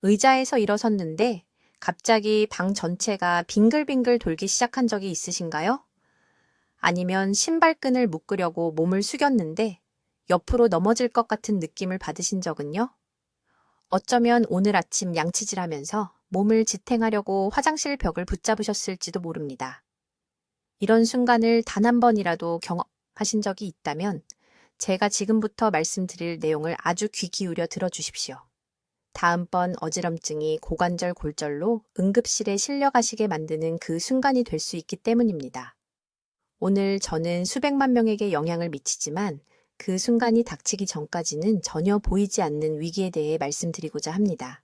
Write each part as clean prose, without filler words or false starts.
의자에서 일어섰는데 갑자기 방 전체가 빙글빙글 돌기 시작한 적이 있으신가요? 아니면 신발끈을 묶으려고 몸을 숙였는데 옆으로 넘어질 것 같은 느낌을 받으신 적은요? 어쩌면 오늘 아침 양치질하면서 몸을 지탱하려고 화장실 벽을 붙잡으셨을지도 모릅니다. 이런 순간을 단 한 번이라도 경험하신 적이 있다면 제가 지금부터 말씀드릴 내용을 아주 귀 기울여 들어주십시오. 다음번 어지럼증이 고관절 골절로 응급실에 실려가시게 만드는 그 순간이 될 수 있기 때문입니다. 오늘 저는 수백만 명에게 영향을 미치지만 그 순간이 닥치기 전까지는 전혀 보이지 않는 위기에 대해 말씀드리고자 합니다.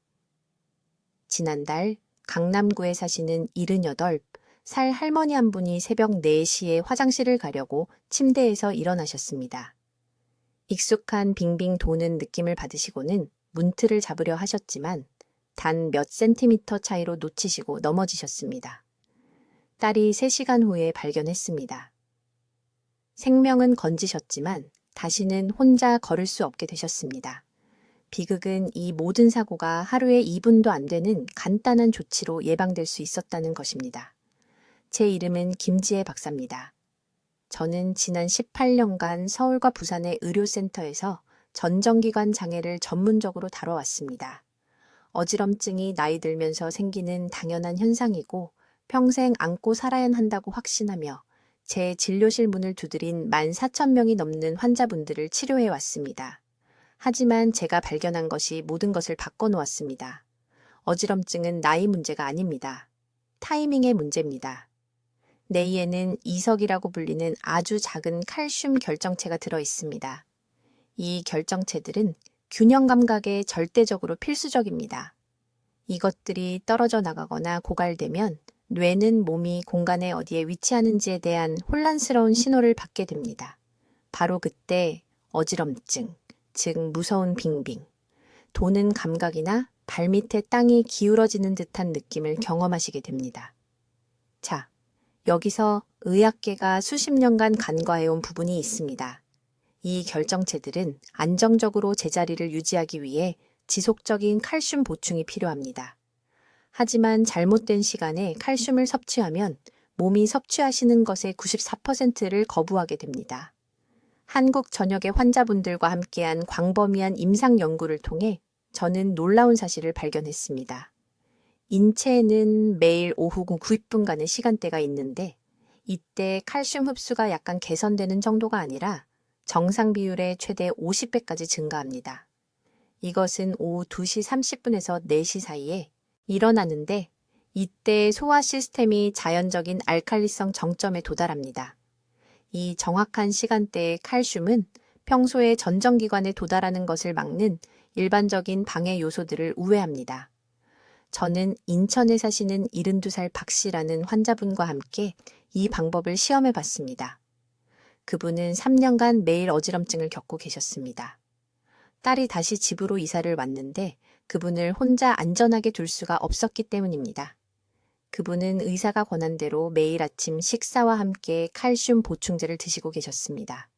지난달 강남구에 사시는 78살 할머니 한 분이 새벽 4시에 화장실을 가려고 침대에서 일어나셨습니다. 익숙한 빙빙 도는 느낌을 받으시고는 문틀을 잡으려 하셨지만 단 몇 센티미터 차이로 놓치시고 넘어지셨습니다. 딸이 3시간 후에 발견했습니다. 생명은 건지셨지만 다시는 혼자 걸을 수 없게 되셨습니다. 비극은 이 모든 사고가 하루에 2분도 안 되는 간단한 조치로 예방될 수 있었다는 것입니다. 제 이름은 김지혜 박사입니다. 저는 지난 18년간 서울과 부산의 의료센터에서 전정기관 장애를 전문적으로 다뤄왔습니다. 어지럼증이 나이 들면서 생기는 당연한 현상이고 평생 안고 살아야 한다고 확신하며 제 진료실 문을 두드린 14,000명이 넘는 환자분들을 치료해 왔습니다. 하지만 제가 발견한 것이 모든 것을 바꿔놓았습니다. 어지럼증은 나이 문제가 아닙니다. 타이밍의 문제입니다. 뇌에는 이석이라고 불리는 아주 작은 칼슘 결정체가 들어 있습니다. 이 결정체들은 균형 감각에 절대적으로 필수적입니다. 이것들이 떨어져 나가거나 고갈되면 뇌는 몸이 공간에 어디에 위치하는지에 대한 혼란스러운 신호를 받게 됩니다. 바로 그때 어지럼증, 즉 무서운 빙빙, 도는 감각이나 발밑에 땅이 기울어지는 듯한 느낌을 경험하시게 됩니다. 자, 여기서 의학계가 수십 년간 간과해온 부분이 있습니다. 이 결정체들은 안정적으로 제자리를 유지하기 위해 지속적인 칼슘 보충이 필요합니다. 하지만 잘못된 시간에 칼슘을 섭취하면 몸이 섭취하시는 것의 94%를 거부하게 됩니다. 한국 전역의 환자분들과 함께한 광범위한 임상 연구를 통해 저는 놀라운 사실을 발견했습니다. 인체에는 매일 오후 90분간의 시간대가 있는데 이때 칼슘 흡수가 약간 개선되는 정도가 아니라 정상 비율의 최대 50배까지 증가합니다. 이것은 오후 2시 30분에서 4시 사이에 일어나는데 이때 소화 시스템이 자연적인 알칼리성 정점에 도달합니다. 이 정확한 시간대의 칼슘은 평소에 전정기관에 도달하는 것을 막는 일반적인 방해 요소들을 우회합니다. 저는 인천에 사시는 72살 박 씨라는 환자분과 함께 이 방법을 시험해 봤습니다. 그분은 3년간 매일 어지럼증을 겪고 계셨습니다. 딸이 다시 집으로 이사를 왔는데 그분을 혼자 안전하게 둘 수가 없었기 때문입니다. 그분은 의사가 권한 대로 매일 아침 식사와 함께 칼슘 보충제를 드시고 계셨습니다.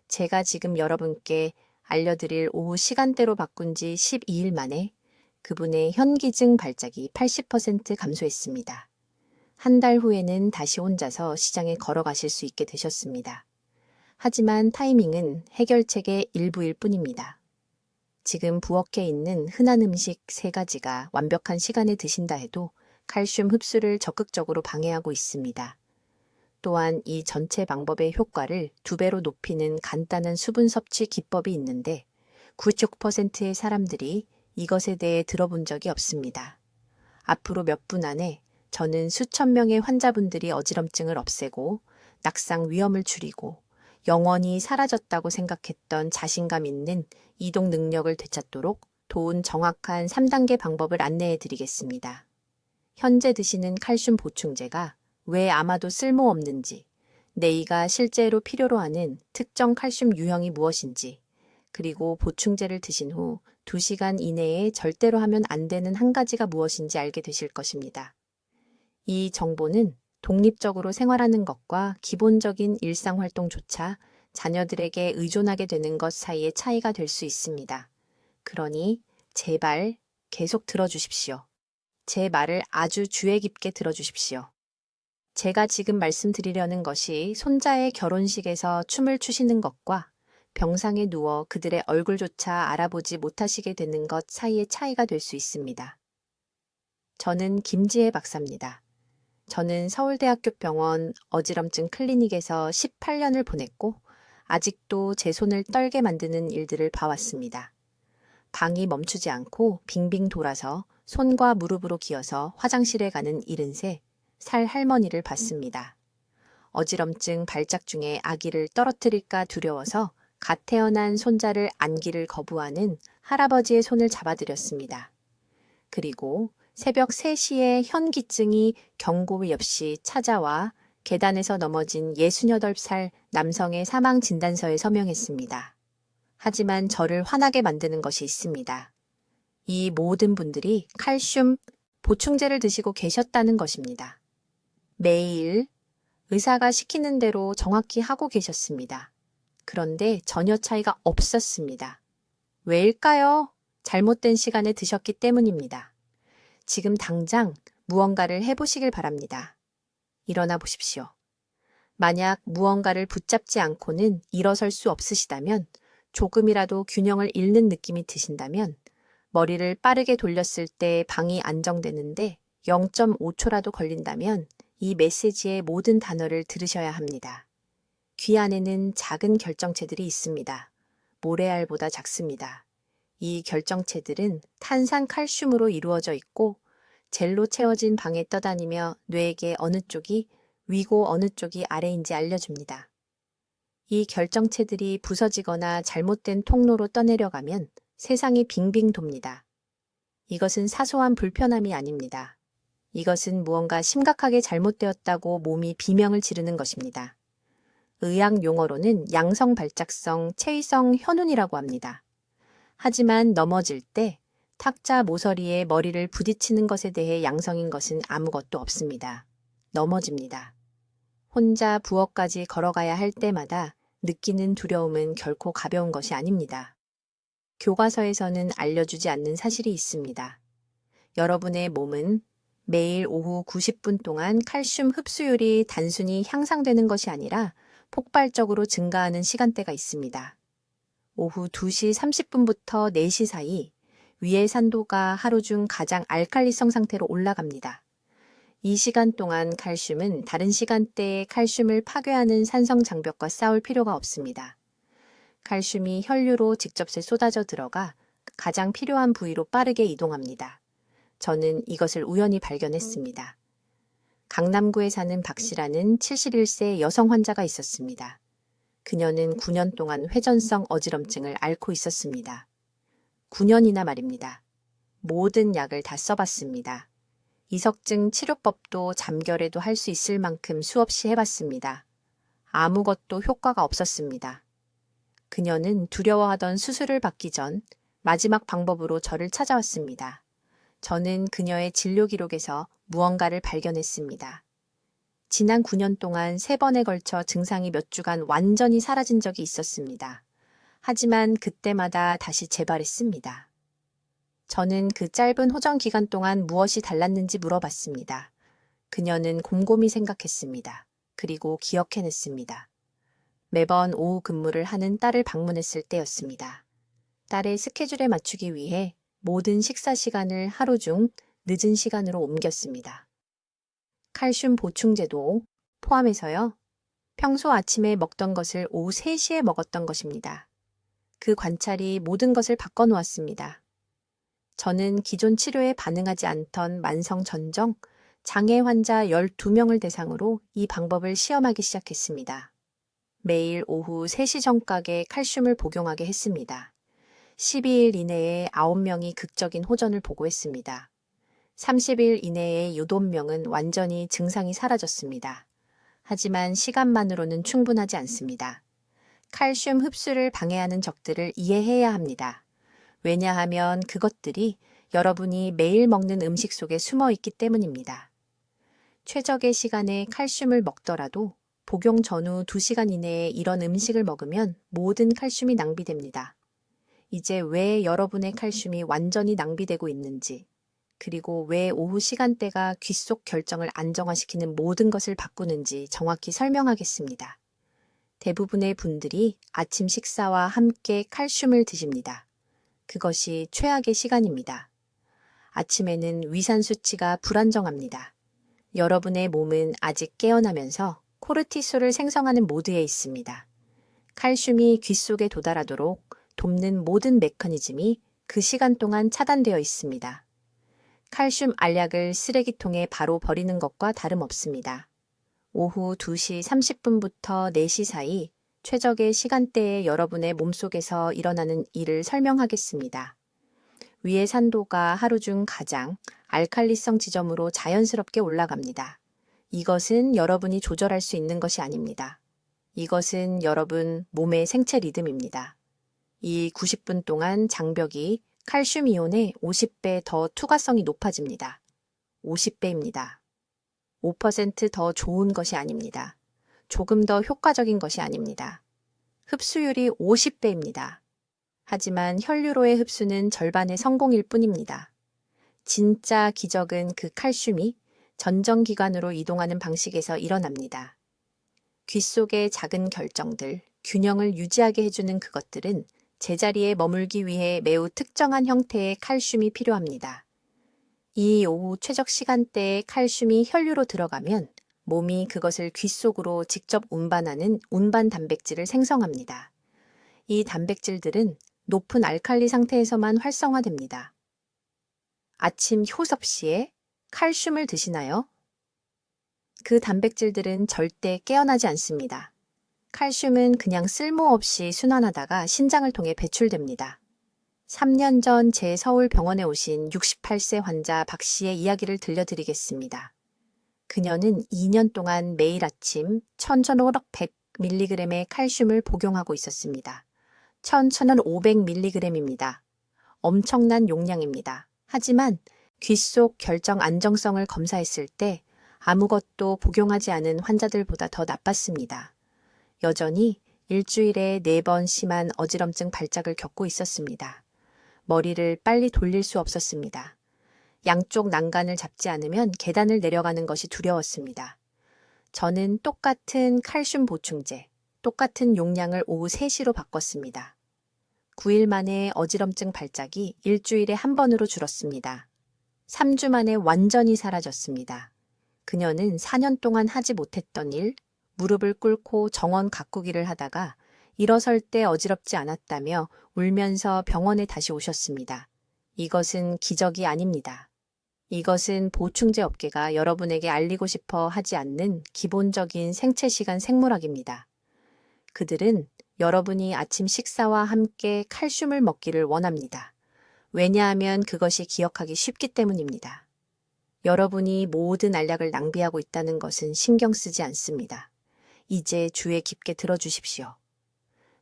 제가 지금 여러분께 알려드릴 오후 시간대로 바꾼 지 12일 만에 그분의 현기증 발작이 80% 감소했습니다. 한 달 후에는 다시 혼자서 시장에 걸어가실 수 있게 되셨습니다. 하지만 타이밍은 해결책의 일부일 뿐입니다. 지금 부엌에 있는 흔한 음식 3가지가 완벽한 시간에 드신다 해도 칼슘 흡수를 적극적으로 방해하고 있습니다. 또한 이 전체 방법의 효과를 2배로 높이는 간단한 수분 섭취 기법이 있는데 96%의 사람들이 이것에 대해 들어본 적이 없습니다. 앞으로 몇 분 안에 저는 수천 명의 환자분들이 어지럼증을 없애고 낙상 위험을 줄이고 영원히 사라졌다고 생각했던 자신감 있는 이동 능력을 되찾도록 도운 정확한 3단계 방법을 안내해 드리겠습니다. 현재 드시는 칼슘 보충제가 왜 아마도 쓸모없는지, 내이가 실제로 필요로 하는 특정 칼슘 유형이 무엇인지, 그리고 보충제를 드신 후 2시간 이내에 절대로 하면 안 되는 한 가지가 무엇인지 알게 되실 것입니다. 이 정보는 독립적으로 생활하는 것과 기본적인 일상활동조차 자녀들에게 의존하게 되는 것 사이의 차이가 될 수 있습니다. 그러니 제발 계속 들어주십시오. 제 말을 아주 주의 깊게 들어주십시오. 제가 지금 말씀드리려는 것이 손자의 결혼식에서 춤을 추시는 것과 병상에 누워 그들의 얼굴조차 알아보지 못하시게 되는 것 사이의 차이가 될 수 있습니다. 저는 김지혜 박사입니다. 저는 서울대학교 병원 어지럼증 클리닉에서 18년을 보냈고 아직도 제 손을 떨게 만드는 일들을 봐왔습니다. 방이 멈추지 않고 빙빙 돌아서 손과 무릎으로 기어서 화장실에 가는 73살 할머니를 봤습니다. 어지럼증 발작 중에 아기를 떨어뜨릴까 두려워서 갓 태어난 손자를 안기를 거부하는 할아버지의 손을 잡아드렸습니다. 그리고 새벽 3시에 현기증이 경고 없이 찾아와 계단에서 넘어진 68살 남성의 사망 진단서에 서명했습니다. 하지만 저를 화나게 만드는 것이 있습니다. 이 모든 분들이 칼슘 보충제를 드시고 계셨다는 것입니다. 매일 의사가 시키는 대로 정확히 하고 계셨습니다. 그런데 전혀 차이가 없었습니다. 왜일까요? 잘못된 시간에 드셨기 때문입니다. 지금 당장 무언가를 해보시길 바랍니다. 일어나 보십시오. 만약 무언가를 붙잡지 않고는 일어설 수 없으시다면, 조금이라도 균형을 잃는 느낌이 드신다면, 머리를 빠르게 돌렸을 때 방이 안정되는데 0.5초라도 걸린다면 이 메시지의 모든 단어를 들으셔야 합니다. 귀 안에는 작은 결정체들이 있습니다. 모래알보다 작습니다. 이 결정체들은 탄산 칼슘으로 이루어져 있고 젤로 채워진 방에 떠다니며 뇌에게 어느 쪽이 위고 어느 쪽이 아래인지 알려줍니다. 이 결정체들이 부서지거나 잘못된 통로로 떠내려가면 세상이 빙빙 돕니다. 이것은 사소한 불편함이 아닙니다. 이것은 무언가 심각하게 잘못되었다고 몸이 비명을 지르는 것입니다. 의학 용어로는 양성 발작성 체위성 현운이라고 합니다. 하지만 넘어질 때 탁자 모서리에 머리를 부딪히는 것에 대해 양성인 것은 아무것도 없습니다. 넘어집니다. 혼자 부엌까지 걸어가야 할 때마다 느끼는 두려움은 결코 가벼운 것이 아닙니다. 교과서에서는 알려주지 않는 사실이 있습니다. 여러분의 몸은 매일 오후 90분 동안 칼슘 흡수율이 단순히 향상되는 것이 아니라 폭발적으로 증가하는 시간대가 있습니다. 오후 2시 30분부터 4시 사이 위의 산도가 하루 중 가장 알칼리성 상태로 올라갑니다. 이 시간 동안 칼슘은 다른 시간대에 칼슘을 파괴하는 산성 장벽과 싸울 필요가 없습니다. 칼슘이 혈류로 직접에 쏟아져 들어가 가장 필요한 부위로 빠르게 이동합니다. 저는 이것을 우연히 발견했습니다. 강남구에 사는 박 씨라는 71세 여성 환자가 있었습니다. 그녀는 9년 동안 회전성 어지럼증을 앓고 있었습니다. 9년이나 말입니다. 모든 약을 다 써봤습니다. 이석증 치료법도 잠결에도 할 수 있을 만큼 수없이 해봤습니다. 아무것도 효과가 없었습니다. 그녀는 두려워하던 수술을 받기 전 마지막 방법으로 저를 찾아왔습니다. 저는 그녀의 진료 기록에서 무언가를 발견했습니다. 지난 9년 동안 3번에 걸쳐 증상이 몇 주간 완전히 사라진 적이 있었습니다. 하지만 그때마다 다시 재발했습니다. 저는 그 짧은 호전 기간 동안 무엇이 달랐는지 물어봤습니다. 그녀는 곰곰이 생각했습니다. 그리고 기억해냈습니다. 매번 오후 근무를 하는 딸을 방문했을 때였습니다. 딸의 스케줄에 맞추기 위해 모든 식사 시간을 하루 중 늦은 시간으로 옮겼습니다. 칼슘 보충제도 포함해서요. 평소 아침에 먹던 것을 오후 3시에 먹었던 것입니다. 그 관찰이 모든 것을 바꿔놓았습니다. 저는 기존 치료에 반응하지 않던 만성 전정, 장애 환자 12명을 대상으로 이 방법을 시험하기 시작했습니다. 매일 오후 3시 정각에 칼슘을 복용하게 했습니다. 12일 이내에 9명이 극적인 호전을 보고했습니다. 30일 이내에 8명은 완전히 증상이 사라졌습니다. 하지만 시간만으로는 충분하지 않습니다. 칼슘 흡수를 방해하는 적들을 이해해야 합니다. 왜냐하면 그것들이 여러분이 매일 먹는 음식 속에 숨어 있기 때문입니다. 최적의 시간에 칼슘을 먹더라도 복용 전후 2시간 이내에 이런 음식을 먹으면 모든 칼슘이 낭비됩니다. 이제 왜 여러분의 칼슘이 완전히 낭비되고 있는지, 그리고 왜 오후 시간대가 귀 속 결정을 안정화시키는 모든 것을 바꾸는지 정확히 설명하겠습니다. 대부분의 분들이 아침 식사와 함께 칼슘을 드십니다. 그것이 최악의 시간입니다. 아침에는 위산 수치가 불안정합니다. 여러분의 몸은 아직 깨어나면서 코르티솔을 생성하는 모드에 있습니다. 칼슘이 귀 속에 도달하도록 돕는 모든 메커니즘이 그 시간 동안 차단되어 있습니다. 칼슘 알약을 쓰레기통에 바로 버리는 것과 다름없습니다. 오후 2시 30분부터 4시 사이 최적의 시간대에 여러분의 몸속에서 일어나는 일을 설명하겠습니다. 위의 산도가 하루 중 가장 알칼리성 지점으로 자연스럽게 올라갑니다. 이것은 여러분이 조절할 수 있는 것이 아닙니다. 이것은 여러분 몸의 생체 리듬입니다. 이 90분 동안 장벽이 칼슘 이온의 50배 더 투과성이 높아집니다. 50배입니다. 5% 더 좋은 것이 아닙니다. 조금 더 효과적인 것이 아닙니다. 흡수율이 50배입니다. 하지만 혈류로의 흡수는 절반의 성공일 뿐입니다. 진짜 기적은 그 칼슘이 전정기관으로 이동하는 방식에서 일어납니다. 귀 속의 작은 결정들, 균형을 유지하게 해주는 그것들은 제자리에 머물기 위해 매우 특정한 형태의 칼슘이 필요합니다. 이 오후 최적 시간대에 칼슘이 혈류로 들어가면 몸이 그것을 귀 속으로 직접 운반하는 운반 단백질을 생성합니다. 이 단백질들은 높은 알칼리 상태에서만 활성화됩니다. 아침 효섭 시에 칼슘을 드시나요? 그 단백질들은 절대 깨어나지 않습니다. 칼슘은 그냥 쓸모없이 순환하다가 신장을 통해 배출됩니다. 3년 전 제 서울 병원에 오신 68세 환자 박 씨의 이야기를 들려드리겠습니다. 그녀는 2년 동안 매일 아침 1,500mg의 칼슘을 복용하고 있었습니다. 1,500mg입니다. 엄청난 용량입니다. 하지만 귀 속 결정 안정성을 검사했을 때 아무것도 복용하지 않은 환자들보다 더 나빴습니다. 여전히 일주일에 4번 심한 어지럼증 발작을 겪고 있었습니다. 머리를 빨리 돌릴 수 없었습니다. 양쪽 난간을 잡지 않으면 계단을 내려가는 것이 두려웠습니다. 저는 똑같은 칼슘 보충제, 똑같은 용량을 오후 3시로 바꿨습니다. 9일 만에 어지럼증 발작이 일주일에 한 번으로 줄었습니다. 3주 만에 완전히 사라졌습니다. 그녀는 4년 동안 하지 못했던 일, 무릎을 꿇고 정원 가꾸기를 하다가 일어설 때 어지럽지 않았다며 울면서 병원에 다시 오셨습니다. 이것은 기적이 아닙니다. 이것은 보충제 업계가 여러분에게 알리고 싶어 하지 않는 기본적인 생체 시간 생물학입니다. 그들은 여러분이 아침 식사와 함께 칼슘을 먹기를 원합니다. 왜냐하면 그것이 기억하기 쉽기 때문입니다. 여러분이 모든 알약을 낭비하고 있다는 것은 신경 쓰지 않습니다. 이제 주에 깊게 들어주십시오.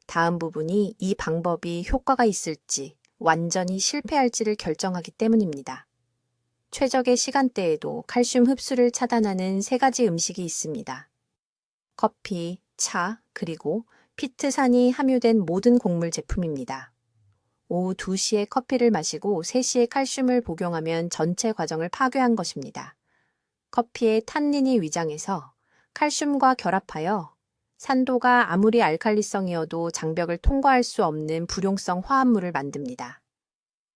다음 부분이 이 방법이 효과가 있을지 완전히 실패할지를 결정하기 때문입니다. 최적의 시간대에도 칼슘 흡수를 차단하는 3가지 음식이 있습니다. 커피, 차, 그리고 피트산이 함유된 모든 곡물 제품입니다. 오후 2시에 커피를 마시고 3시에 칼슘을 복용하면 전체 과정을 파괴한 것입니다. 커피의 탄닌이 위장해서 칼슘과 결합하여 산도가 아무리 알칼리성이어도 장벽을 통과할 수 없는 불용성 화합물을 만듭니다.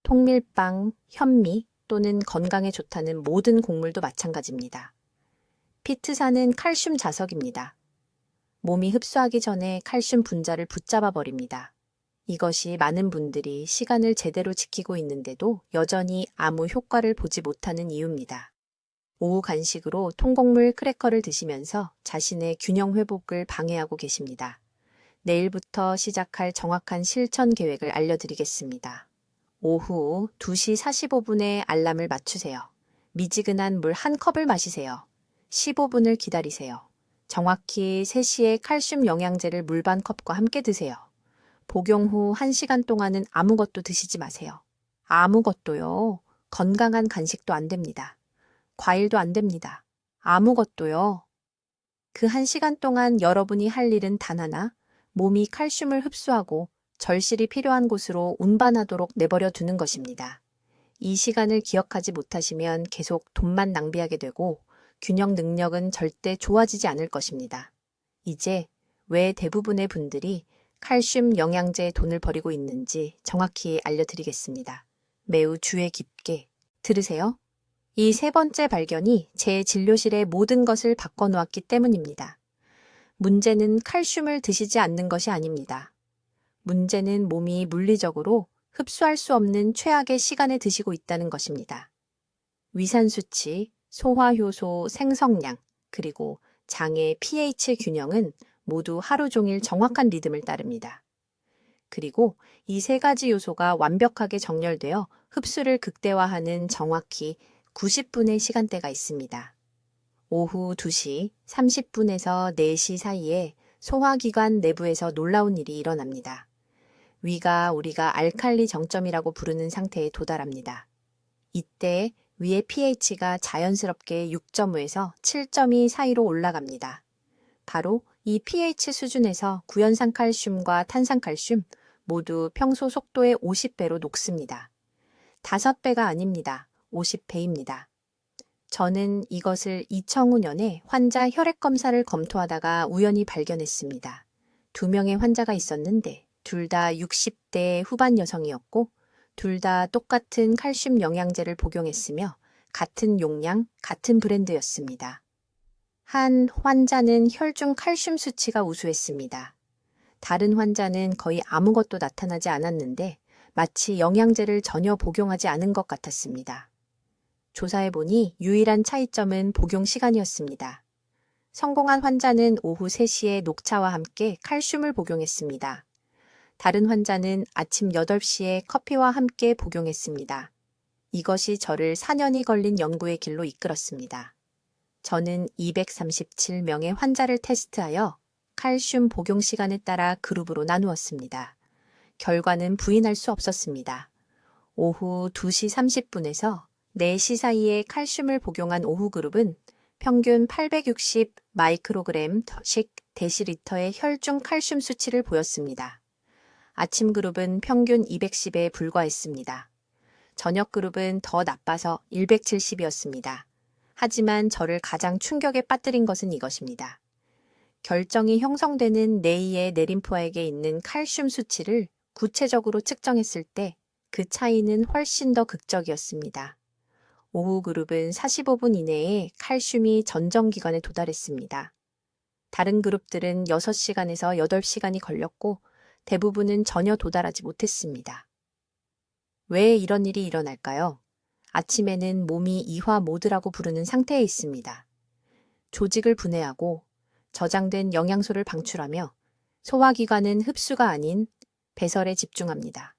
통밀빵, 현미 또는 건강에 좋다는 모든 곡물도 마찬가지입니다. 피트산은 칼슘 자석입니다. 몸이 흡수하기 전에 칼슘 분자를 붙잡아 버립니다. 이것이 많은 분들이 시간을 제대로 지키고 있는데도 여전히 아무 효과를 보지 못하는 이유입니다. 오후 간식으로 통곡물 크래커를 드시면서 자신의 균형 회복을 방해하고 계십니다. 내일부터 시작할 정확한 실천 계획을 알려드리겠습니다. 오후 2시 45분에 알람을 맞추세요. 미지근한 물 1컵을 마시세요. 15분을 기다리세요. 정확히 3시에 칼슘 영양제를 물 반 컵과 함께 드세요. 복용 후 1시간 동안은 아무것도 드시지 마세요. 아무것도요. 건강한 간식도 안 됩니다. 과일도 안 됩니다. 아무것도요. 그 1시간 동안 여러분이 할 일은 단 하나, 몸이 칼슘을 흡수하고 절실히 필요한 곳으로 운반하도록 내버려 두는 것입니다. 이 시간을 기억하지 못하시면 계속 돈만 낭비하게 되고 균형 능력은 절대 좋아지지 않을 것입니다. 이제 왜 대부분의 분들이 칼슘 영양제에 돈을 버리고 있는지 정확히 알려드리겠습니다. 매우 주의 깊게 들으세요. 이 세 번째 발견이 제 진료실의 모든 것을 바꿔놓았기 때문입니다. 문제는 칼슘을 드시지 않는 것이 아닙니다. 문제는 몸이 물리적으로 흡수할 수 없는 최악의 시간에 드시고 있다는 것입니다. 위산 수치, 소화효소 생성량, 그리고 장의 pH 균형은 모두 하루 종일 정확한 리듬을 따릅니다. 그리고 이 세 가지 요소가 완벽하게 정렬되어 흡수를 극대화하는 정확히 90분의 시간대가 있습니다. 오후 2시 30분에서 4시 사이에 소화기관 내부에서 놀라운 일이 일어납니다. 위가 우리가 알칼리 정점이라고 부르는 상태에 도달합니다. 이때 위의 pH가 자연스럽게 6.5에서 7.2 사이로 올라갑니다. 바로 이 pH 수준에서 구연산 칼슘과 탄산칼슘 모두 평소 속도의 50배로 녹습니다. 5배가 아닙니다. 50배입니다. 저는 이것을 2005년에 환자 혈액 검사를 검토하다가 우연히 발견했습니다. 2명의 환자가 있었는데 둘 다 60대 후반 여성이었고 둘 다 똑같은 칼슘 영양제를 복용했으며 같은 용량, 같은 브랜드였습니다. 한 환자는 혈중 칼슘 수치가 우수했습니다. 다른 환자는 거의 아무것도 나타나지 않았는데 마치 영양제를 전혀 복용하지 않은 것 같았습니다. 조사해보니 유일한 차이점은 복용 시간이었습니다. 성공한 환자는 오후 3시에 녹차와 함께 칼슘을 복용했습니다. 다른 환자는 아침 8시에 커피와 함께 복용했습니다. 이것이 저를 4년이 걸린 연구의 길로 이끌었습니다. 저는 237명의 환자를 테스트하여 칼슘 복용 시간에 따라 그룹으로 나누었습니다. 결과는 부인할 수 없었습니다. 오후 2시 30분에서 4시 사이에 칼슘을 복용한 오후 그룹은 평균 860 마이크로그램씩 데시리터의 혈중 칼슘 수치를 보였습니다. 아침 그룹은 평균 210에 불과했습니다. 저녁 그룹은 더 나빠서 170이었습니다. 하지만 저를 가장 충격에 빠뜨린 것은 이것입니다. 결정이 형성되는 뇌의 내림프아액에 있는 칼슘 수치를 구체적으로 측정했을 때 그 차이는 훨씬 더 극적이었습니다. 오후 그룹은 45분 이내에 칼슘이 전정기관에 도달했습니다. 다른 그룹들은 6시간에서 8시간이 걸렸고 대부분은 전혀 도달하지 못했습니다. 왜 이런 일이 일어날까요? 아침에는 몸이 이화 모드라고 부르는 상태에 있습니다. 조직을 분해하고 저장된 영양소를 방출하며 소화기관은 흡수가 아닌 배설에 집중합니다.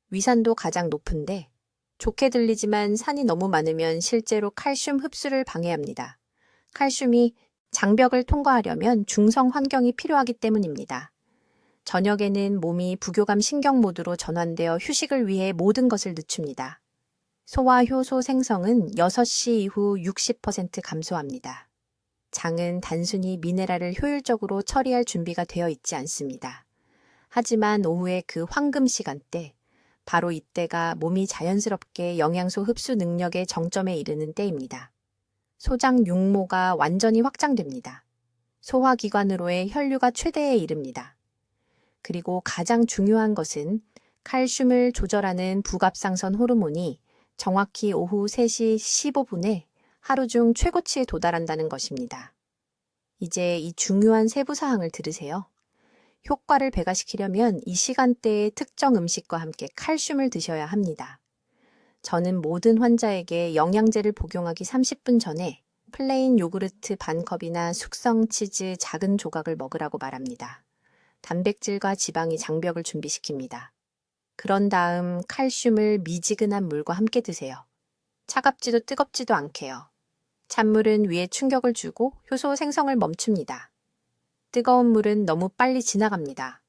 위산도 가장 높은데 좋게 들리지만 산이 너무 많으면 실제로 칼슘 흡수를 방해합니다. 칼슘이 장벽을 통과하려면 중성 환경이 필요하기 때문입니다. 저녁에는 몸이 부교감 신경 모드로 전환되어 휴식을 위해 모든 것을 늦춥니다. 소화 효소 생성은 6시 이후 60% 감소합니다. 장은 단순히 미네랄을 효율적으로 처리할 준비가 되어 있지 않습니다. 하지만 오후의 그 황금 시간대, 바로 이때가 몸이 자연스럽게 영양소 흡수 능력의 정점에 이르는 때입니다. 소장 육모가 완전히 확장됩니다. 소화기관으로의 혈류가 최대에 이릅니다. 그리고 가장 중요한 것은 칼슘을 조절하는 부갑상선 호르몬이 정확히 오후 3시 15분에 하루 중 최고치에 도달한다는 것입니다. 이제 이 중요한 세부 사항을 들으세요. 효과를 배가시키려면 이 시간대에 특정 음식과 함께 칼슘을 드셔야 합니다. 저는 모든 환자에게 영양제를 복용하기 30분 전에 플레인 요구르트 반컵이나 숙성 치즈 작은 조각을 먹으라고 말합니다. 단백질과 지방이 장벽을 준비시킵니다. 그런 다음 칼슘을 미지근한 물과 함께 드세요. 차갑지도 뜨겁지도 않게요. 찬물은 위에 충격을 주고 효소 생성을 멈춥니다. 뜨거운 물은 너무 빨리 지나갑니다.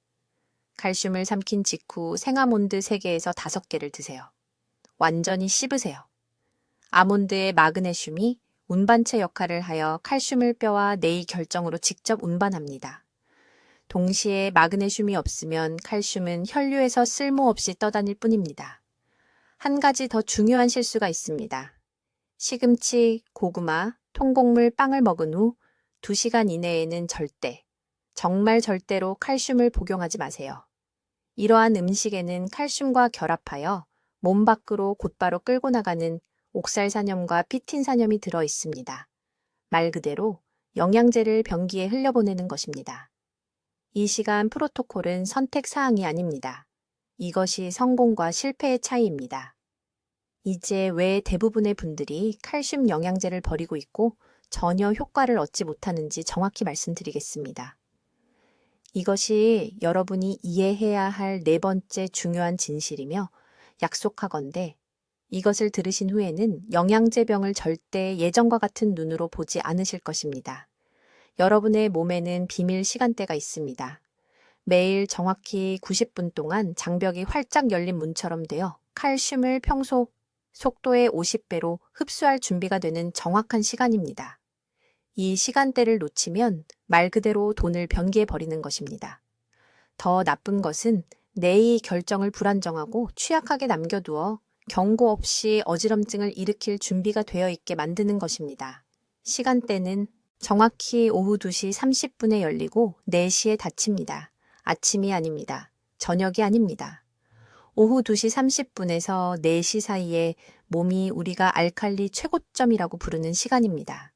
칼슘을 삼킨 직후 생아몬드 3개에서 5개를 드세요. 완전히 씹으세요. 아몬드의 마그네슘이 운반체 역할을 하여 칼슘을 뼈와 뇌의 결정으로 직접 운반합니다. 동시에 마그네슘이 없으면 칼슘은 혈류에서 쓸모없이 떠다닐 뿐입니다. 한 가지 더 중요한 실수가 있습니다. 시금치, 고구마, 통곡물, 빵을 먹은 후 2시간 이내에는 정말 절대로 칼슘을 복용하지 마세요. 이러한 음식에는 칼슘과 결합하여 몸 밖으로 곧바로 끌고 나가는 옥살산염과 피틴산염이 들어 있습니다. 말 그대로 영양제를 변기에 흘려보내는 것입니다. 이 시간 프로토콜은 선택 사항이 아닙니다. 이것이 성공과 실패의 차이입니다. 이제 왜 대부분의 분들이 칼슘 영양제를 버리고 있고 전혀 효과를 얻지 못하는지 정확히 말씀드리겠습니다. 이것이 여러분이 이해해야 할 네 번째 중요한 진실이며 약속하건대 이것을 들으신 후에는 영양제병을 절대 예전과 같은 눈으로 보지 않으실 것입니다. 여러분의 몸에는 비밀 시간대가 있습니다. 매일 정확히 90분 동안 장벽이 활짝 열린 문처럼 되어 칼슘을 평소 속도의 50배로 흡수할 준비가 되는 정확한 시간입니다. 이 시간대를 놓치면 말 그대로 돈을 변기에 버리는 것입니다. 더 나쁜 것은 내의 결정을 불안정하고 취약하게 남겨두어 경고 없이 어지럼증을 일으킬 준비가 되어 있게 만드는 것입니다. 시간대는 정확히 오후 2시 30분에 열리고 4시에 닫힙니다. 아침이 아닙니다. 저녁이 아닙니다. 오후 2시 30분에서 4시 사이에 몸이 우리가 알칼리 최고점이라고 부르는 시간입니다.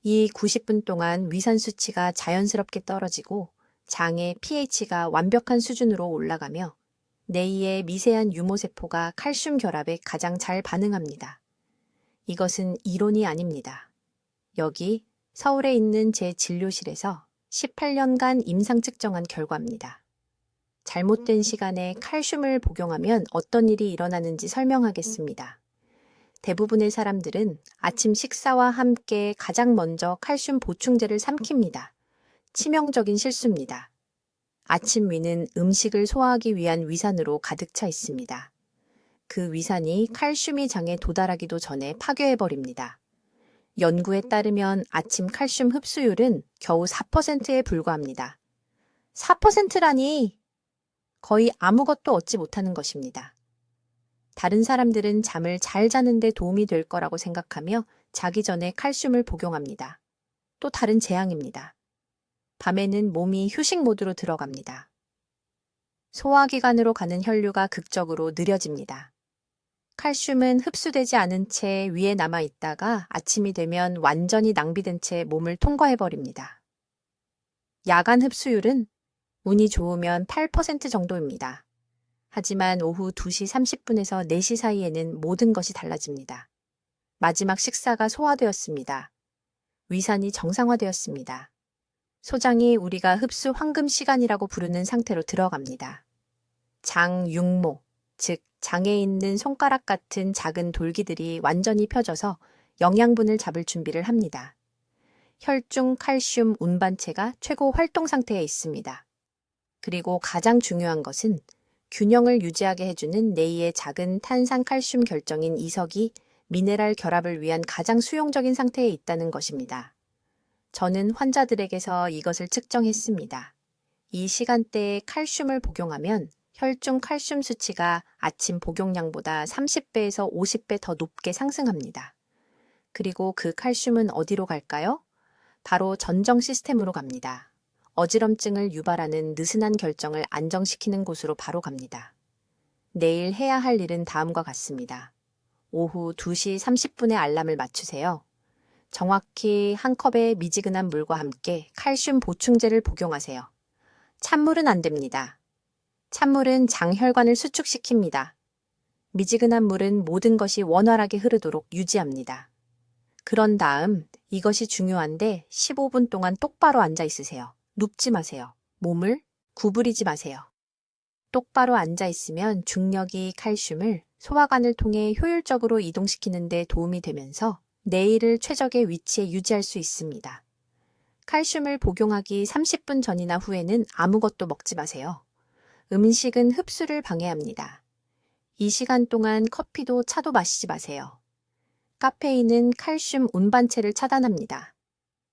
이 90분 동안 위산 수치가 자연스럽게 떨어지고 장의 pH가 완벽한 수준으로 올라가며 뇌의 미세한 유모세포가 칼슘 결합에 가장 잘 반응합니다. 이것은 이론이 아닙니다. 여기 서울에 있는 제 진료실에서 18년간 임상 측정한 결과입니다. 잘못된 시간에 칼슘을 복용하면 어떤 일이 일어나는지 설명하겠습니다. 대부분의 사람들은 아침 식사와 함께 가장 먼저 칼슘 보충제를 삼킵니다. 치명적인 실수입니다. 아침 위는 음식을 소화하기 위한 위산으로 가득 차 있습니다. 그 위산이 칼슘이 장에 도달하기도 전에 파괴해버립니다. 연구에 따르면 아침 칼슘 흡수율은 겨우 4%에 불과합니다. 4%라니 거의 아무것도 얻지 못하는 것입니다. 다른 사람들은 잠을 잘 자는 데 도움이 될 거라고 생각하며 자기 전에 칼슘을 복용합니다. 또 다른 재앙입니다. 밤에는 몸이 휴식 모드로 들어갑니다. 소화기관으로 가는 혈류가 극적으로 느려집니다. 칼슘은 흡수되지 않은 채 위에 남아 있다가 아침이 되면 완전히 낭비된 채 몸을 통과해버립니다. 야간 흡수율은 운이 좋으면 8% 정도입니다. 하지만 오후 2시 30분에서 4시 사이에는 모든 것이 달라집니다. 마지막 식사가 소화되었습니다. 위산이 정상화되었습니다. 소장이 우리가 흡수 황금 시간이라고 부르는 상태로 들어갑니다. 장 육모, 즉 장에 있는 손가락 같은 작은 돌기들이 완전히 펴져서 영양분을 잡을 준비를 합니다. 혈중 칼슘 운반체가 최고 활동 상태에 있습니다. 그리고 가장 중요한 것은 균형을 유지하게 해주는 뇌의 작은 탄산 칼슘 결정인 이석이 미네랄 결합을 위한 가장 수용적인 상태에 있다는 것입니다. 저는 환자들에게서 이것을 측정했습니다. 이 시간대에 칼슘을 복용하면 혈중 칼슘 수치가 아침 복용량보다 30배에서 50배 더 높게 상승합니다. 그리고 그 칼슘은 어디로 갈까요? 바로 전정 시스템으로 갑니다. 어지럼증을 유발하는 느슨한 결정을 안정시키는 곳으로 바로 갑니다. 내일 해야 할 일은 다음과 같습니다. 오후 2시 30분에 알람을 맞추세요. 정확히 한 컵의 미지근한 물과 함께 칼슘 보충제를 복용하세요. 찬물은 안 됩니다. 찬물은 장혈관을 수축시킵니다. 미지근한 물은 모든 것이 원활하게 흐르도록 유지합니다. 그런 다음 이것이 중요한데 15분 동안 똑바로 앉아 있으세요. 눕지 마세요. 몸을 구부리지 마세요. 똑바로 앉아 있으면 중력이 칼슘을 소화관을 통해 효율적으로 이동시키는 데 도움이 되면서 뇌를 최적의 위치에 유지할 수 있습니다. 칼슘을 복용하기 30분 전이나 후에는 아무것도 먹지 마세요. 음식은 흡수를 방해합니다. 이 시간 동안 커피도 차도 마시지 마세요. 카페인은 칼슘 운반체를 차단합니다.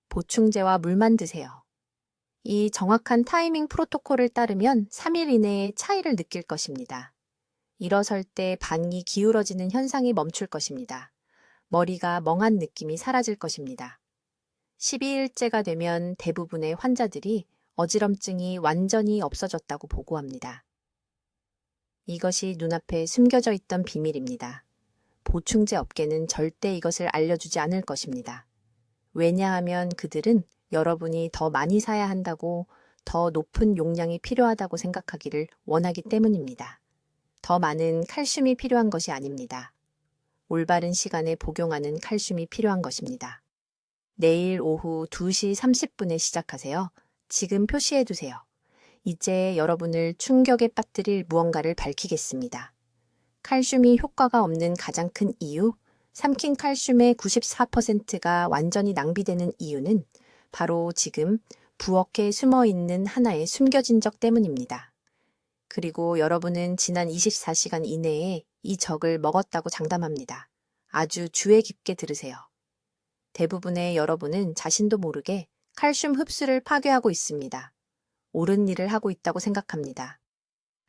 보충제와 물만 드세요. 이 정확한 타이밍 프로토콜을 따르면 3일 이내에 차이를 느낄 것입니다. 일어설 때 방이 기울어지는 현상이 멈출 것입니다. 머리가 멍한 느낌이 사라질 것입니다. 12일째가 되면 대부분의 환자들이 어지럼증이 완전히 없어졌다고 보고합니다. 이것이 눈앞에 숨겨져 있던 비밀입니다. 보충제 업계는 절대 이것을 알려주지 않을 것입니다. 왜냐하면 그들은 여러분이 더 많이 사야 한다고, 더 높은 용량이 필요하다고 생각하기를 원하기 때문입니다. 더 많은 칼슘이 필요한 것이 아닙니다. 올바른 시간에 복용하는 칼슘이 필요한 것입니다. 내일 오후 2시 30분에 시작하세요. 지금 표시해 두세요. 이제 여러분을 충격에 빠뜨릴 무언가를 밝히겠습니다. 칼슘이 효과가 없는 가장 큰 이유, 삼킨 칼슘의 94%가 완전히 낭비되는 이유는 바로 지금 부엌에 숨어 있는 하나의 숨겨진 적 때문입니다. 그리고 여러분은 지난 24시간 이내에 이 적을 먹었다고 장담합니다. 아주 주의 깊게 들으세요. 대부분의 여러분은 자신도 모르게 칼슘 흡수를 파괴하고 있습니다. 옳은 일을 하고 있다고 생각합니다.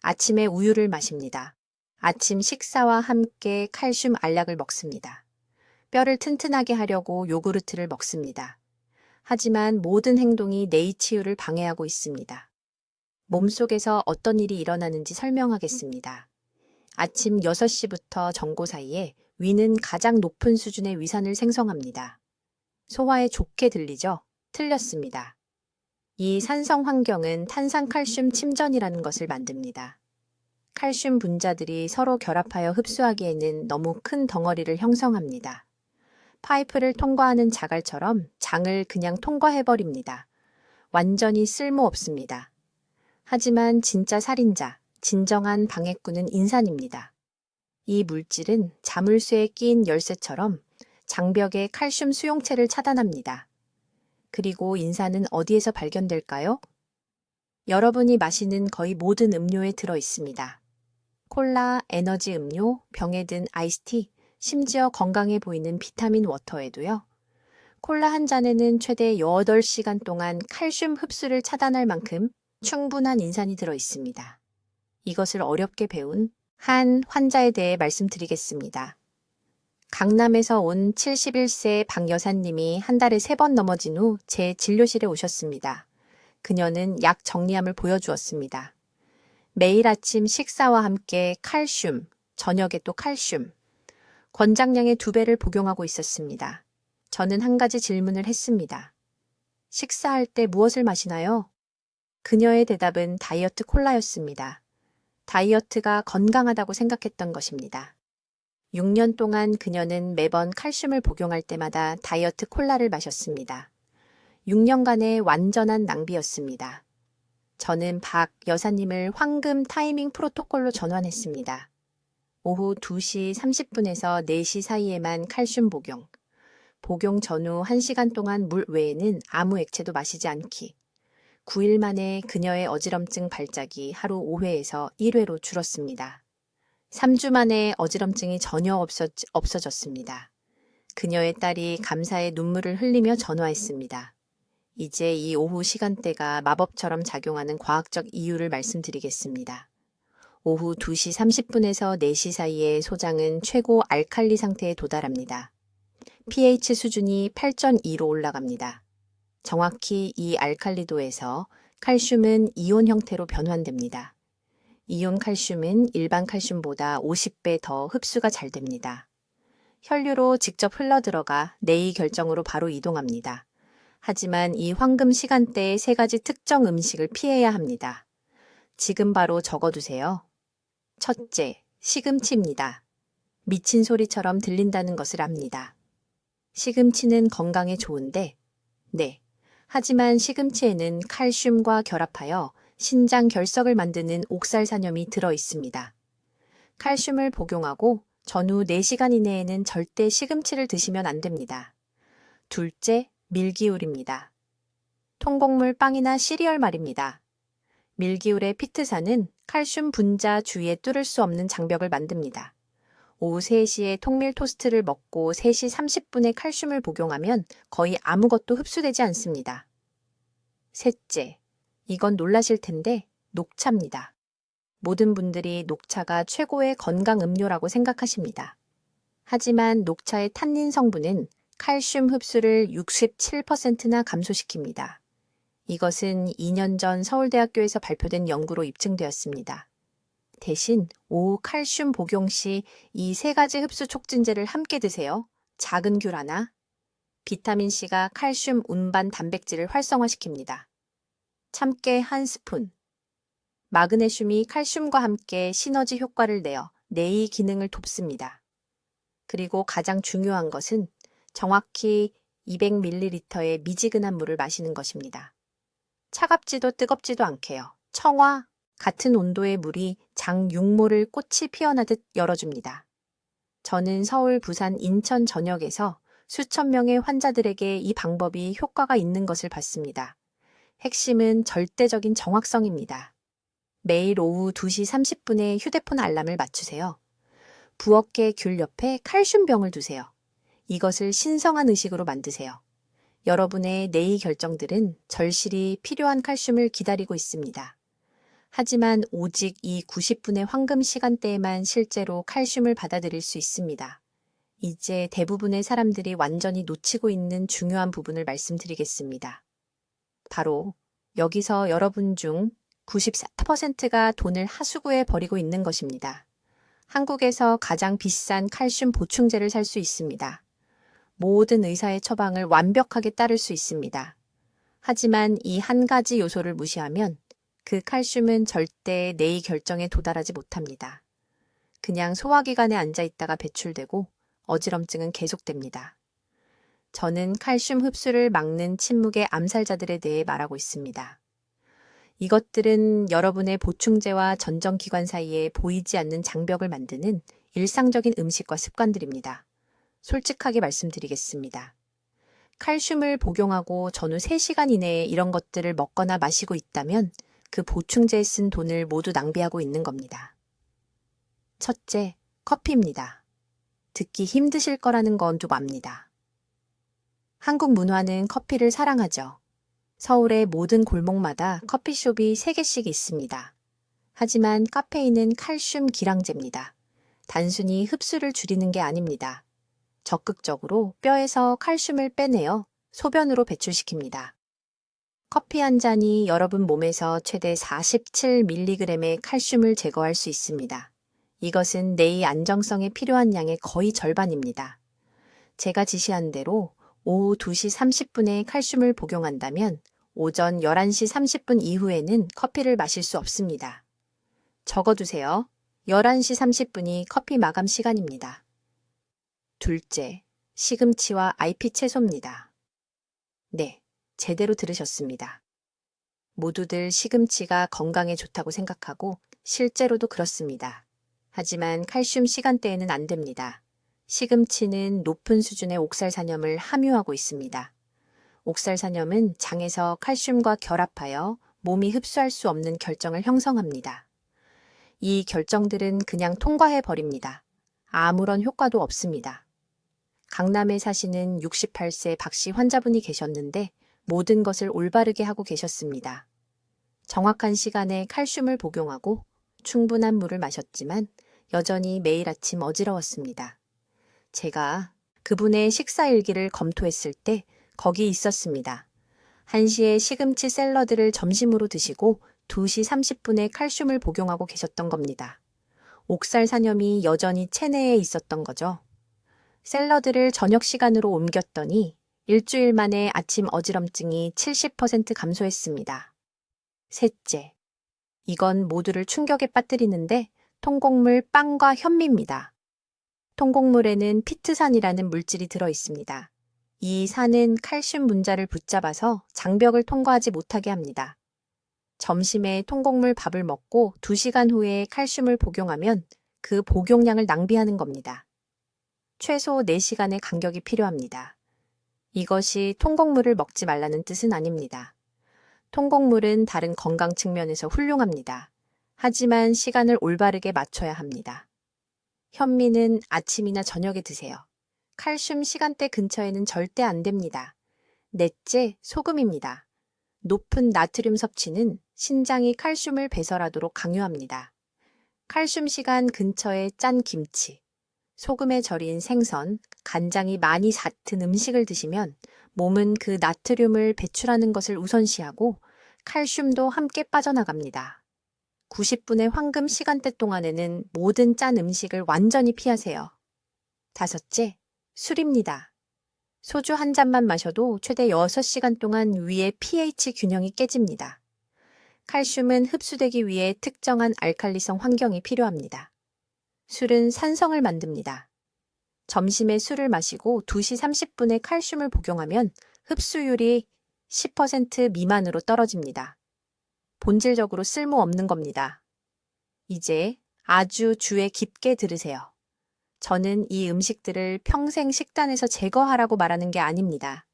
아침에 우유를 마십니다. 아침 식사와 함께 칼슘 알약을 먹습니다. 뼈를 튼튼하게 하려고 요구르트를 먹습니다. 하지만 모든 행동이 뇌의 치유를 방해하고 있습니다. 몸속에서 어떤 일이 일어나는지 설명하겠습니다. 아침 6시부터 정고 사이에 위는 가장 높은 수준의 위산을 생성합니다. 소화에 좋게 들리죠? 틀렸습니다. 이 산성 환경은 탄산칼슘 침전이라는 것을 만듭니다. 칼슘 분자들이 서로 결합하여 흡수하기에는 너무 큰 덩어리를 형성합니다. 파이프를 통과하는 자갈처럼 장을 그냥 통과해버립니다. 완전히 쓸모없습니다. 하지만 진짜 살인자, 진정한 방해꾼은 인산입니다. 이 물질은 자물쇠에 끼인 열쇠처럼 장벽의 칼슘 수용체를 차단합니다. 그리고 인산은 어디에서 발견될까요? 여러분이 마시는 거의 모든 음료에 들어 있습니다. 콜라, 에너지 음료, 병에 든 아이스티, 심지어 건강해 보이는 비타민 워터에도요. 콜라 한 잔에는 최대 8시간 동안 칼슘 흡수를 차단할 만큼 충분한 인산이 들어 있습니다. 이것을 어렵게 배운 한 환자에 대해 말씀드리겠습니다. 강남에서 온 71세 박 여사님이 한 달에 3번 넘어진 후 제 진료실에 오셨습니다. 그녀는 약 정리함을 보여주었습니다. 매일 아침 식사와 함께 칼슘, 저녁에 또 칼슘, 권장량의 2배를 복용하고 있었습니다. 저는 한 가지 질문을 했습니다. 식사할 때 무엇을 마시나요? 그녀의 대답은 다이어트 콜라였습니다. 다이어트가 건강하다고 생각했던 것입니다. 6년 동안 그녀는 매번 칼슘을 복용할 때마다 다이어트 콜라를 마셨습니다. 6년간의 완전한 낭비였습니다. 저는 박 여사님을 황금 타이밍 프로토콜로 전환했습니다. 오후 2시 30분에서 4시 사이에만 칼슘 복용. 복용 전후 1시간 동안 물 외에는 아무 액체도 마시지 않기. 9일 만에 그녀의 어지럼증 발작이 하루 5회에서 1회로 줄었습니다. 3주 만에 어지럼증이 전혀 없어졌습니다. 그녀의 딸이 감사의 눈물을 흘리며 전화했습니다. 이제 이 오후 시간대가 마법처럼 작용하는 과학적 이유를 말씀드리겠습니다. 오후 2시 30분에서 4시 사이에 소장은 최고 알칼리 상태에 도달합니다. pH 수준이 8.2로 올라갑니다. 정확히 이 알칼리도에서 칼슘은 이온 형태로 변환됩니다. 이온 칼슘은 일반 칼슘보다 50배 더 흡수가 잘 됩니다. 혈류로 직접 흘러들어가 뇌의 결정으로 바로 이동합니다. 하지만 이 황금 시간대에 3가지 특정 음식을 피해야 합니다. 지금 바로 적어두세요. 첫째, 시금치입니다. 미친 소리처럼 들린다는 것을 압니다. 시금치는 건강에 좋은데, 네. 하지만 시금치에는 칼슘과 결합하여 신장 결석을 만드는 옥살산염이 들어 있습니다. 칼슘을 복용하고 전후 4시간 이내에는 절대 시금치를 드시면 안 됩니다. 둘째, 밀기울입니다. 통곡물 빵이나 시리얼 말입니다. 밀기울의 피트산은 칼슘 분자 주위에 뚫을 수 없는 장벽을 만듭니다. 오후 3시에 통밀 토스트를 먹고 3시 30분에 칼슘을 복용하면 거의 아무것도 흡수되지 않습니다. 셋째, 이건 놀라실 텐데 녹차입니다. 모든 분들이 녹차가 최고의 건강 음료라고 생각하십니다. 하지만 녹차의 탄닌 성분은 칼슘 흡수를 67%나 감소시킵니다. 이것은 2년 전 서울대학교에서 발표된 연구로 입증되었습니다. 대신 오후 칼슘 복용 시 이 세 가지 흡수 촉진제를 함께 드세요. 작은 귤 하나, 비타민C가 칼슘 운반 단백질을 활성화시킵니다. 참깨 한 스푼, 마그네슘이 칼슘과 함께 시너지 효과를 내어 뇌의 기능을 돕습니다. 그리고 가장 중요한 것은 정확히 200ml의 미지근한 물을 마시는 것입니다. 차갑지도 뜨겁지도 않게요. 청와 같은 온도의 물이 장육모를 꽃이 피어나듯 열어줍니다. 저는 서울, 부산, 인천 전역에서 수천 명의 환자들에게 이 방법이 효과가 있는 것을 봤습니다. 핵심은 절대적인 정확성입니다. 매일 오후 2시 30분에 휴대폰 알람을 맞추세요. 부엌의 귤 옆에 칼슘병을 두세요. 이것을 신성한 의식으로 만드세요. 여러분의 뇌의 결정들은 절실히 필요한 칼슘을 기다리고 있습니다. 하지만 오직 이 90분의 황금 시간대에만 실제로 칼슘을 받아들일 수 있습니다. 이제 대부분의 사람들이 완전히 놓치고 있는 중요한 부분을 말씀드리겠습니다. 바로 여기서 여러분 중 94%가 돈을 하수구에 버리고 있는 것입니다. 한국에서 가장 비싼 칼슘 보충제를 살 수 있습니다. 모든 의사의 처방을 완벽하게 따를 수 있습니다. 하지만 이 한 가지 요소를 무시하면 그 칼슘은 절대 뇌의 결정에 도달하지 못합니다. 그냥 소화기관에 앉아 있다가 배출되고 어지럼증은 계속됩니다. 저는 칼슘 흡수를 막는 침묵의 암살자들에 대해 말하고 있습니다. 이것들은 여러분의 보충제와 전정기관 사이에 보이지 않는 장벽을 만드는 일상적인 음식과 습관들입니다. 솔직하게 말씀드리겠습니다. 칼슘을 복용하고 전후 3시간 이내에 이런 것들을 먹거나 마시고 있다면 그 보충제에 쓴 돈을 모두 낭비하고 있는 겁니다. 첫째, 커피입니다. 듣기 힘드실 거라는 건 좀 압니다. 한국 문화는 커피를 사랑하죠. 서울의 모든 골목마다 커피숍이 3개씩 있습니다. 하지만 카페인은 칼슘 기량제입니다. 단순히 흡수를 줄이는 게 아닙니다. 적극적으로 뼈에서 칼슘을 빼내어 소변으로 배출시킵니다. 커피 한 잔이 여러분 몸에서 최대 47mg의 칼슘을 제거할 수 있습니다. 이것은 뇌의 안정성에 필요한 양의 거의 절반입니다. 제가 지시한 대로 오후 2시 30분에 칼슘을 복용한다면 오전 11시 30분 이후에는 커피를 마실 수 없습니다. 적어두세요. 11시 30분이 커피 마감 시간입니다. 둘째, 시금치와 IP 채소입니다. 네, 제대로 들으셨습니다. 모두들 시금치가 건강에 좋다고 생각하고 실제로도 그렇습니다. 하지만 칼슘 시간대에는 안 됩니다. 시금치는 높은 수준의 옥살산염을 함유하고 있습니다. 옥살산염은 장에서 칼슘과 결합하여 몸이 흡수할 수 없는 결정을 형성합니다. 이 결정들은 그냥 통과해 버립니다. 아무런 효과도 없습니다. 강남에 사시는 68세 박씨 환자분이 계셨는데 모든 것을 올바르게 하고 계셨습니다. 정확한 시간에 칼슘을 복용하고 충분한 물을 마셨지만 여전히 매일 아침 어지러웠습니다. 제가 그분의 식사 일기를 검토했을 때 거기 있었습니다. 1시에 시금치 샐러드를 점심으로 드시고 2시 30분에 칼슘을 복용하고 계셨던 겁니다. 옥살산염이 여전히 체내에 있었던 거죠. 샐러드를 저녁 시간으로 옮겼더니 일주일 만에 아침 어지럼증이 70% 감소했습니다. 셋째, 이건 모두를 충격에 빠뜨리는데 통곡물 빵과 현미입니다. 통곡물에는 피트산이라는 물질이 들어 있습니다. 이 산은 칼슘 문자를 붙잡아서 장벽을 통과하지 못하게 합니다. 점심에 통곡물 밥을 먹고 2시간 후에 칼슘을 복용하면 그 복용량을 낭비하는 겁니다. 최소 4시간의 간격이 필요합니다. 이것이 통곡물을 먹지 말라는 뜻은 아닙니다. 통곡물은 다른 건강 측면에서 훌륭합니다. 하지만 시간을 올바르게 맞춰야 합니다. 현미는 아침이나 저녁에 드세요. 칼슘 시간대 근처에는 절대 안 됩니다. 넷째, 소금입니다. 높은 나트륨 섭취는 신장이 칼슘을 배설하도록 강요합니다. 칼슘 시간 근처에 짠 김치, 소금에 절인 생선, 간장이 많이 얕은 음식을 드시면 몸은 그 나트륨을 배출하는 것을 우선시하고 칼슘도 함께 빠져나갑니다. 90분의 황금 시간대 동안에는 모든 짠 음식을 완전히 피하세요. 다섯째, 술입니다. 소주 한 잔만 마셔도 최대 6시간 동안 위의 pH 균형이 깨집니다. 칼슘은 흡수되기 위해 특정한 알칼리성 환경이 필요합니다. 술은 산성을 만듭니다. 점심에 술을 마시고 2시 30분에 칼슘을 복용하면 흡수율이 10% 미만으로 떨어집니다. 본질적으로 쓸모없는 겁니다. 이제 아주 주의 깊게 들으세요. 저는 이 음식들을 평생 식단에서 제거하라고 말하는 게 아닙니다.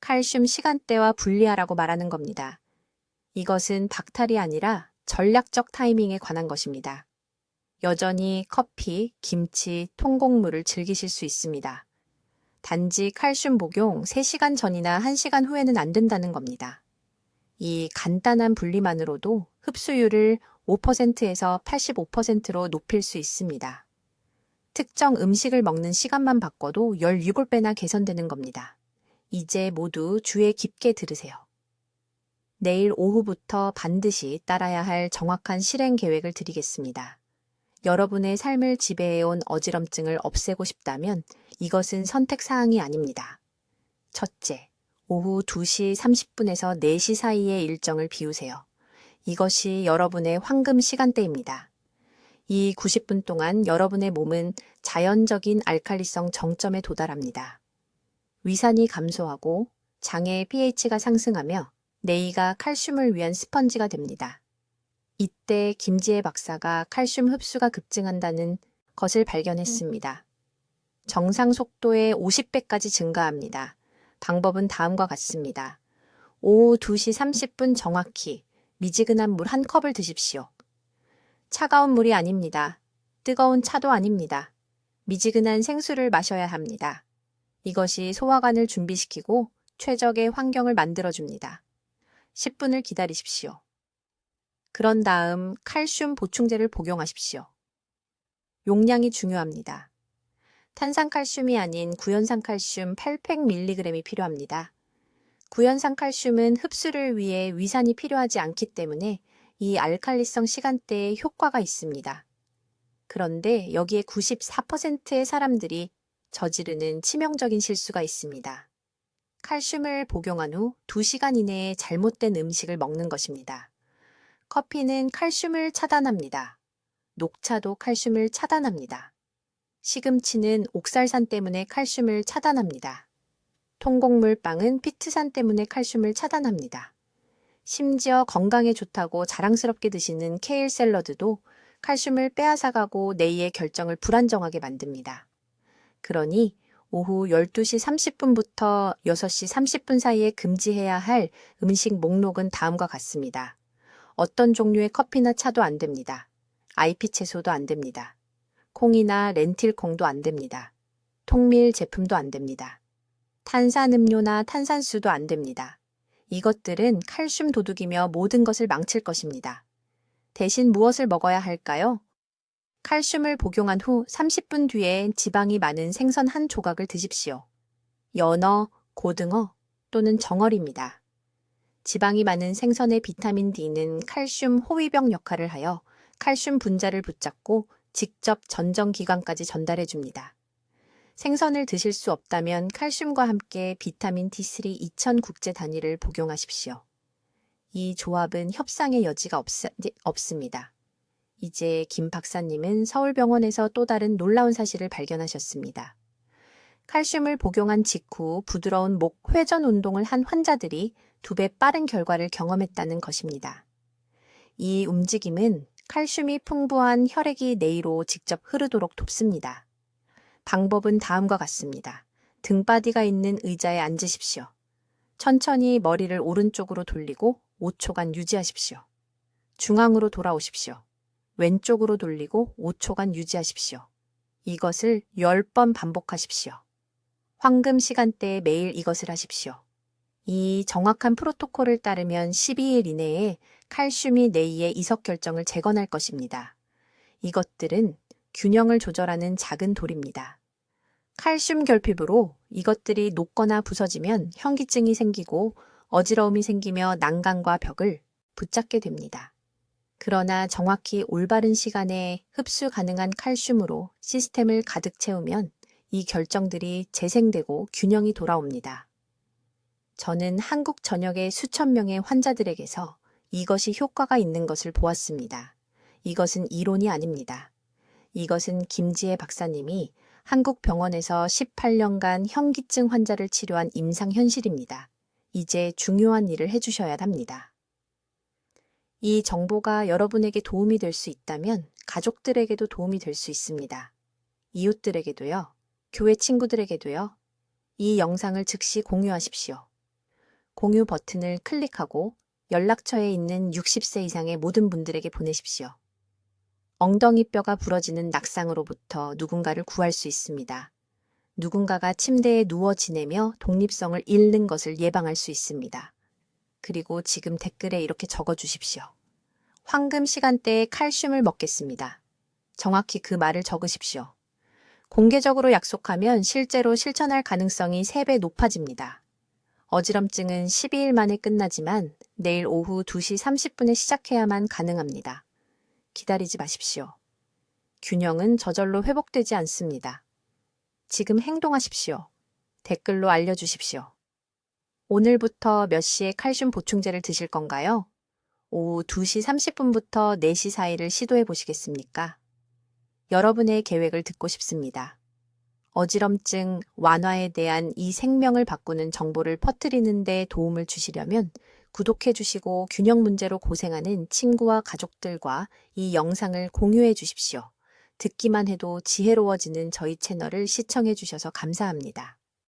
칼슘 시간대와 분리하라고 말하는 겁니다. 이것은 박탈이 아니라 전략적 타이밍에 관한 것입니다. 여전히 커피, 김치, 통곡물을 즐기실 수 있습니다. 단지 칼슘 복용 3시간 전이나 1시간 후에는 안 된다는 겁니다. 이 간단한 분리만으로도 흡수율을 5%에서 85%로 높일 수 있습니다. 특정 음식을 먹는 시간만 바꿔도 17배나 개선되는 겁니다. 이제 모두 주의 깊게 들으세요. 내일 오후부터 반드시 따라야 할 정확한 실행 계획을 드리겠습니다. 여러분의 삶을 지배해온 어지럼증을 없애고 싶다면 이것은 선택사항이 아닙니다. 첫째, 오후 2시 30분에서 4시 사이의 일정을 비우세요. 이것이 여러분의 황금 시간대입니다. 이 90분 동안 여러분의 몸은 자연적인 알칼리성 정점에 도달합니다. 위산이 감소하고 장의 pH가 상승하며 뇌가 칼슘을 위한 스펀지가 됩니다. 이때 김지혜 박사가 칼슘 흡수가 급증한다는 것을 발견했습니다. 정상 속도의 50배까지 증가합니다. 방법은 다음과 같습니다. 오후 2시 30분 정확히 미지근한 물 한 컵을 드십시오. 차가운 물이 아닙니다. 뜨거운 차도 아닙니다. 미지근한 생수를 마셔야 합니다. 이것이 소화관을 준비시키고 최적의 환경을 만들어줍니다. 10분을 기다리십시오. 그런 다음 칼슘 보충제를 복용하십시오. 용량이 중요합니다. 탄산칼슘이 아닌 구연산칼슘 800mg이 필요합니다. 구연산칼슘은 흡수를 위해 위산이 필요하지 않기 때문에 이 알칼리성 시간대에 효과가 있습니다. 그런데 여기에 94%의 사람들이 저지르는 치명적인 실수가 있습니다. 칼슘을 복용한 후 2시간 이내에 잘못된 음식을 먹는 것입니다. 커피는 칼슘을 차단합니다. 녹차도 칼슘을 차단합니다. 시금치는 옥살산 때문에 칼슘을 차단합니다. 통곡물 빵은 피트산 때문에 칼슘을 차단합니다. 심지어 건강에 좋다고 자랑스럽게 드시는 케일 샐러드도 칼슘을 빼앗아가고 뇌의 결정을 불안정하게 만듭니다. 그러니 오후 12시 30분부터 6시 30분 사이에 금지해야 할 음식 목록은 다음과 같습니다. 어떤 종류의 커피나 차도 안 됩니다. IP 채소도 안 됩니다. 콩이나 렌틸콩도 안 됩니다. 통밀 제품도 안 됩니다. 탄산음료나 탄산수도 안 됩니다. 이것들은 칼슘 도둑이며 모든 것을 망칠 것입니다. 대신 무엇을 먹어야 할까요? 칼슘을 복용한 후 30분 뒤에 지방이 많은 생선 한 조각을 드십시오. 연어, 고등어 또는 정어리입니다. 지방이 많은 생선의 비타민 D는 칼슘 호위병 역할을 하여 칼슘 분자를 붙잡고 직접 전정기관까지 전달해 줍니다. 생선을 드실 수 없다면 칼슘과 함께 비타민 D3 2000 국제 단위를 복용하십시오. 이 조합은 협상의 여지가 없습니다. 이제 김 박사님은 서울병원에서 또 다른 놀라운 사실을 발견하셨습니다. 칼슘을 복용한 직후 부드러운 목 회전 운동을 한 환자들이 2배 빠른 결과를 경험했다는 것입니다. 이 움직임은 칼슘이 풍부한 혈액이 뇌로 직접 흐르도록 돕습니다. 방법은 다음과 같습니다. 등바디가 있는 의자에 앉으십시오. 천천히 머리를 오른쪽으로 돌리고 5초간 유지하십시오. 중앙으로 돌아오십시오. 왼쪽으로 돌리고 5초간 유지하십시오. 이것을 10번 반복하십시오. 황금 시간대에 매일 이것을 하십시오. 이 정확한 프로토콜을 따르면 12일 이내에 칼슘이 뇌의 이석 결정을 재건할 것입니다. 이것들은 균형을 조절하는 작은 돌입니다. 칼슘 결핍으로 이것들이 녹거나 부서지면 현기증이 생기고 어지러움이 생기며 난간과 벽을 붙잡게 됩니다. 그러나 정확히 올바른 시간에 흡수 가능한 칼슘으로 시스템을 가득 채우면 이 결정들이 재생되고 균형이 돌아옵니다. 저는 한국 전역의 수천 명의 환자들에게서 이것이 효과가 있는 것을 보았습니다. 이것은 이론이 아닙니다. 이것은 김지혜 박사님이 한국 병원에서 18년간 현기증 환자를 치료한 임상 현실입니다. 이제 중요한 일을 해주셔야 합니다. 이 정보가 여러분에게 도움이 될 수 있다면 가족들에게도 도움이 될 수 있습니다. 이웃들에게도요, 교회 친구들에게도요, 이 영상을 즉시 공유하십시오. 공유 버튼을 클릭하고 연락처에 있는 60세 이상의 모든 분들에게 보내십시오. 엉덩이 뼈가 부러지는 낙상으로부터 누군가를 구할 수 있습니다. 누군가가 침대에 누워 지내며 독립성을 잃는 것을 예방할 수 있습니다. 그리고 지금 댓글에 이렇게 적어주십시오. 황금 시간대에 칼슘을 먹겠습니다. 정확히 그 말을 적으십시오. 공개적으로 약속하면 실제로 실천할 가능성이 3배 높아집니다. 어지럼증은 12일 만에 끝나지만 내일 오후 2시 30분에 시작해야만 가능합니다. 기다리지 마십시오. 균형은 저절로 회복되지 않습니다. 지금 행동하십시오. 댓글로 알려주십시오. 오늘부터 몇 시에 칼슘 보충제를 드실 건가요? 오후 2시 30분부터 4시 사이를 시도해 보시겠습니까? 여러분의 계획을 듣고 싶습니다. 어지럼증 완화에 대한 이 생명을 바꾸는 정보를 퍼뜨리는 데 도움을 주시려면 구독해 주시고 균형 문제로 고생하는 친구와 가족들과 이 영상을 공유해 주십시오. 듣기만 해도 지혜로워지는 저희 채널을 시청해 주셔서 감사합니다.